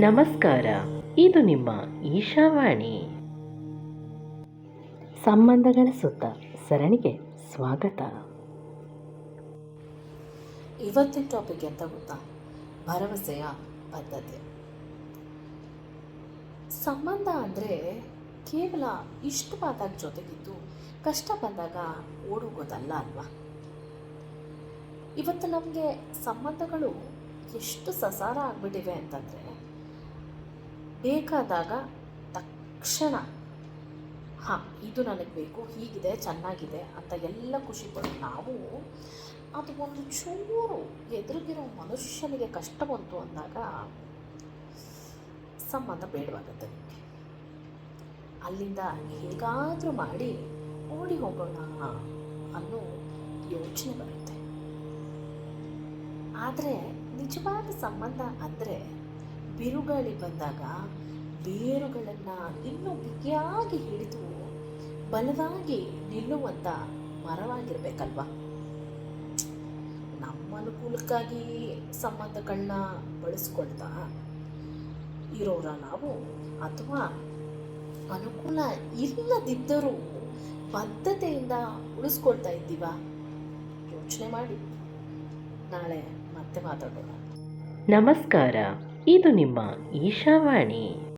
ನಮಸ್ಕಾರ, ಇದು ನಿಮ್ಮ ಈಶಾವಾಣಿ. ಸಂಬಂಧಗಳ ಸುತ್ತ ಸರಣಿಗೆ ಸ್ವಾಗತ. ಇವತ್ತಿನ ಟಾಪಿಕ್ ಎಂತ ಗೊತ್ತಾ? ಭರವಸೆಯ ಬದ್ಧತೆ. ಸಂಬಂಧ ಅಂದರೆ ಕೇವಲ ಇಷ್ಟವಾದಾಗ ಜೊತೆಗಿದ್ದು ಕಷ್ಟ ಬಂದಾಗ ಓಡೋಗೋದಲ್ಲ ಅಲ್ವಾ? ಇವತ್ತು ನಮಗೆ ಸಂಬಂಧಗಳು ಎಷ್ಟು ಸಸಾರ ಆಗಿಬಿಟ್ಟಿವೆ ಅಂತಂದರೆ, ಬೇಕಾದಾಗ ತಕ್ಷಣ ಇದು ನನಗೆ ಬೇಕು, ಹೀಗಿದೆ, ಚೆನ್ನಾಗಿದೆ ಅಂತ ಎಲ್ಲ ಖುಷಿ ಪಡೋ ನಾವು, ಅದು ಒಂದು ಚೂರು ಎದುರಿಗಿರೋ ಮನುಷ್ಯನಿಗೆ ಕಷ್ಟ ಬಂತು ಅಂದಾಗ ಸಂಬಂಧ ಬೇಡವಾಗುತ್ತೆ ನಿಮಗೆ. ಅಲ್ಲಿಂದ ಹೇಗಾದರೂ ಮಾಡಿ ಓಡಿ ಹೋಗೋಣ ಅನ್ನೋ ಯೋಚನೆ ಬರುತ್ತೆ. ಆದರೆ ನಿಜವಾದ ಸಂಬಂಧ ಅಂದರೆ ಬಿರುಗಾಳಿ ಬಂದಾಗ ಬೇರುಗಳನ್ನು ಇನ್ನೂ ಬಿಗಿಯಾಗಿ ಹಿಡಿದು ಬಲವಾಗಿ ನಿಲ್ಲುವಂಥ ಮರವಾಗಿರಬೇಕಲ್ವ? ನಮ್ಮ ಅನುಕೂಲಕ್ಕಾಗಿ ಸಂಬಂಧಗಳನ್ನ ಬಳಸ್ಕೊಳ್ತಾ ಇರೋರ ನಾವು, ಅಥವಾ ಅನುಕೂಲ ಇಲ್ಲದಿದ್ದರೂ ಬದ್ಧತೆಯಿಂದ ಉಳಿಸ್ಕೊಳ್ತಾ ಇದ್ದೀವ? ಯೋಚನೆ ಮಾಡಿ. ನಾಳೆ ಮತ್ತೆ ಮಾತಾಡೋಣ. ನಮಸ್ಕಾರ, ಇದು ನಿಮ್ಮ ಈಶಾವಾಣಿ.